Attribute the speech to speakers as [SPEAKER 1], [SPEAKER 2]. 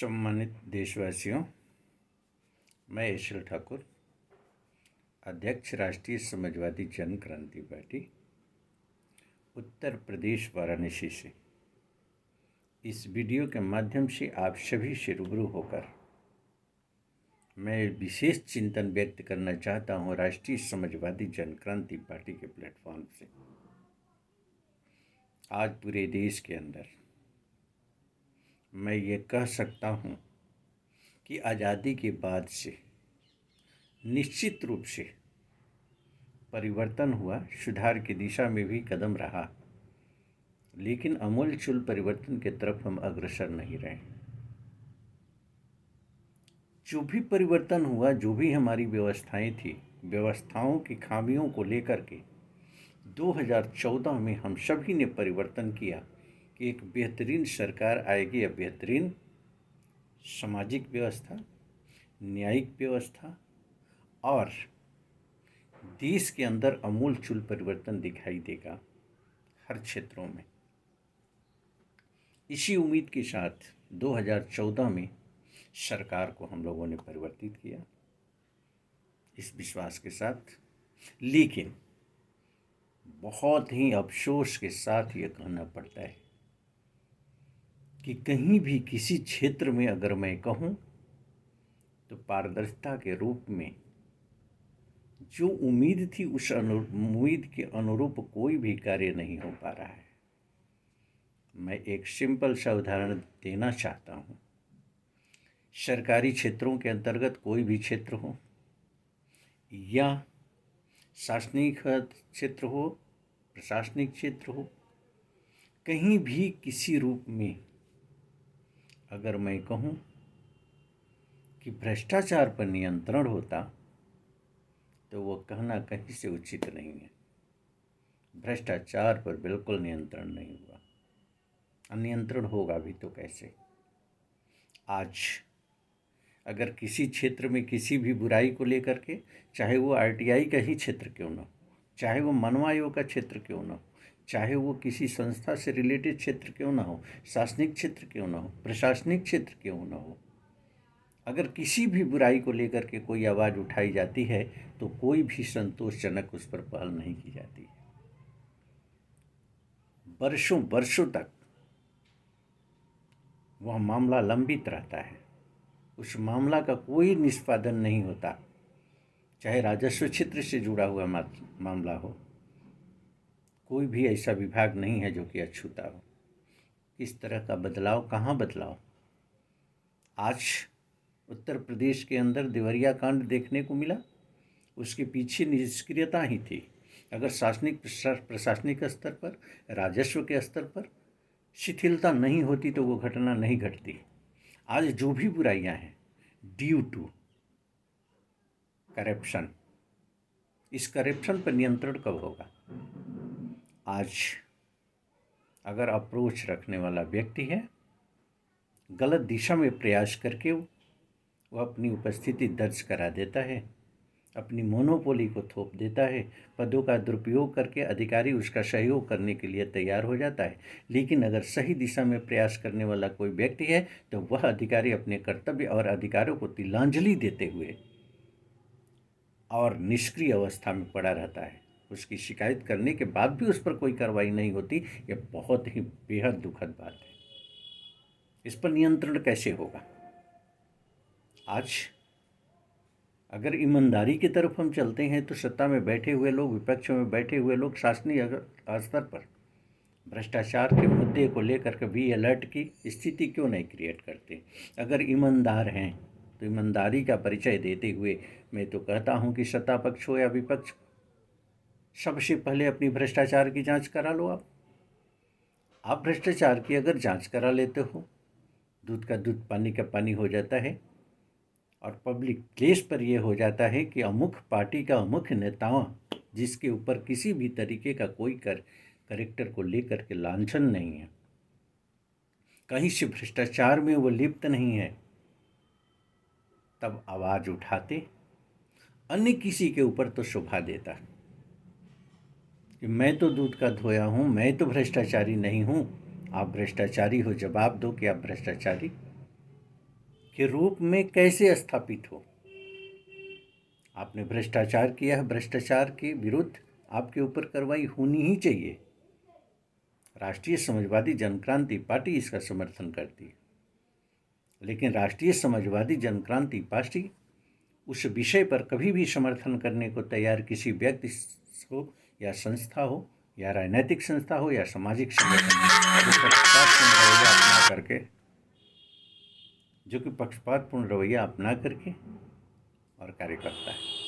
[SPEAKER 1] सम्मानित देशवासियों, मैं एशल ठाकुर, अध्यक्ष राष्ट्रीय समाजवादी जन क्रांति पार्टी उत्तर प्रदेश वाराणसी से इस वीडियो के माध्यम से आप सभी से रूबरू होकर मैं विशेष चिंतन व्यक्त करना चाहता हूं राष्ट्रीय समाजवादी जन क्रांति पार्टी के प्लेटफॉर्म से। आज पूरे देश के अंदर मैं ये कह सकता हूं कि आज़ादी के बाद से निश्चित रूप से परिवर्तन हुआ, सुधार की दिशा में भी कदम रहा, लेकिन आमूलचूल परिवर्तन की तरफ हम अग्रसर नहीं रहे। जो भी परिवर्तन हुआ, जो भी हमारी व्यवस्थाएं थी, व्यवस्थाओं की खामियों को लेकर के 2014 में हम सभी ने परिवर्तन किया कि एक बेहतरीन सरकार आएगी, या बेहतरीन सामाजिक व्यवस्था, न्यायिक व्यवस्था और देश के अंदर आमूलचूल परिवर्तन दिखाई देगा हर क्षेत्रों में। इसी उम्मीद के साथ 2014 में सरकार को हम लोगों ने परिवर्तित किया, इस विश्वास के साथ। लेकिन बहुत ही अफसोस के साथ ये कहना पड़ता है कि कहीं भी किसी क्षेत्र में अगर मैं कहूँ तो पारदर्शिता के रूप में जो उम्मीद थी उस उम्मीद के अनुरूप कोई भी कार्य नहीं हो पा रहा है। मैं एक सिंपल सा उदाहरण देना चाहता हूँ। सरकारी क्षेत्रों के अंतर्गत कोई भी क्षेत्र हो या शासनिक क्षेत्र हो, प्रशासनिक क्षेत्र हो, कहीं भी किसी रूप में अगर मैं कहूँ कि भ्रष्टाचार पर नियंत्रण होता तो वो कहना कहीं से उचित नहीं है। भ्रष्टाचार पर बिल्कुल नियंत्रण नहीं हुआ, अनियंत्रण होगा भी तो कैसे। आज अगर किसी क्षेत्र में किसी भी बुराई को लेकर के, चाहे वो आरटीआई का ही क्षेत्र क्यों ना हो, चाहे वो मनवा आयोग का क्षेत्र क्यों ना हो, चाहे वो किसी संस्था से रिलेटेड क्षेत्र क्यों ना हो, शासनिक क्षेत्र क्यों ना हो, प्रशासनिक क्षेत्र क्यों ना हो, अगर किसी भी बुराई को लेकर के कोई आवाज़ उठाई जाती है तो कोई भी संतोषजनक उस पर पहल नहीं की जाती। वर्षों वर्षों तक वह मामला लंबित रहता है, उस मामला का कोई निष्पादन नहीं होता, चाहे राजस्व क्षेत्र से जुड़ा हुआ मामला हो। कोई भी ऐसा विभाग नहीं है जो कि अछूता हो। किस तरह का बदलाव, कहाँ बदलाव। आज उत्तर प्रदेश के अंदर देवरिया कांड देखने को मिला, उसके पीछे निष्क्रियता ही थी। अगर शासनिक प्रशासनिक स्तर पर, राजस्व के स्तर पर शिथिलता नहीं होती तो वो घटना नहीं घटती। आज जो भी बुराइयां हैं ड्यू टू करप्शन, इस करप्शन पर नियंत्रण कब होगा। आज अगर अप्रोच रखने वाला व्यक्ति है, गलत दिशा में प्रयास करके वो अपनी उपस्थिति दर्ज करा देता है, अपनी मोनोपोली को थोप देता है, पदों का दुरुपयोग करके अधिकारी उसका सहयोग करने के लिए तैयार हो जाता है। लेकिन अगर सही दिशा में प्रयास करने वाला कोई व्यक्ति है तो वह अधिकारी अपने कर्तव्य और अधिकारों को तिलांजलि देते हुए और निष्क्रिय अवस्था में पड़ा रहता है। उसकी शिकायत करने के बाद भी उस पर कोई कार्रवाई नहीं होती। यह बहुत ही बेहद दुखद बात है। इस पर नियंत्रण कैसे होगा। आज अगर ईमानदारी की तरफ हम चलते हैं तो सत्ता में बैठे हुए लोग, विपक्ष में बैठे हुए लोग शासकीय स्तर पर भ्रष्टाचार के मुद्दे को लेकर के भी अलर्ट की स्थिति क्यों नहीं क्रिएट करते। अगर ईमानदार हैं तो ईमानदारी का परिचय देते हुए मैं तो कहता हूं कि सत्ता पक्ष हो या विपक्ष, सबसे पहले अपनी भ्रष्टाचार की जांच करा लो। आप भ्रष्टाचार की अगर जांच करा लेते हो, दूध का दूध पानी का पानी हो जाता है और पब्लिक प्लेस पर यह हो जाता है कि अमुक पार्टी का अमुक नेता, जिसके ऊपर किसी भी तरीके का कोई करेक्टर को लेकर के लांछन नहीं है, कहीं से भ्रष्टाचार में वो लिप्त नहीं है, तब आवाज़ उठाते, अन्य किसी के ऊपर तो शोभा देता कि मैं तो दूध का धोया हूँ, मैं तो भ्रष्टाचारी नहीं हूँ। आप भ्रष्टाचारी हो, जवाब दो कि आप भ्रष्टाचारी। के रूप में कैसे स्थापित हो। आपने भ्रष्टाचार किया है, भ्रष्टाचार के विरुद्ध आपके ऊपर कार्रवाई होनी ही चाहिए। राष्ट्रीय समाजवादी जनक्रांति पार्टी इसका समर्थन करती है, लेकिन राष्ट्रीय समाजवादी जनक्रांति पार्टी उस विषय पर कभी भी समर्थन करने को तैयार किसी व्यक्ति हो या संस्था हो या राजनीतिक संस्था हो या सामाजिक संगठन जो कि पक्षपातपूर्ण रवैया अपना करके और कार्य करता है।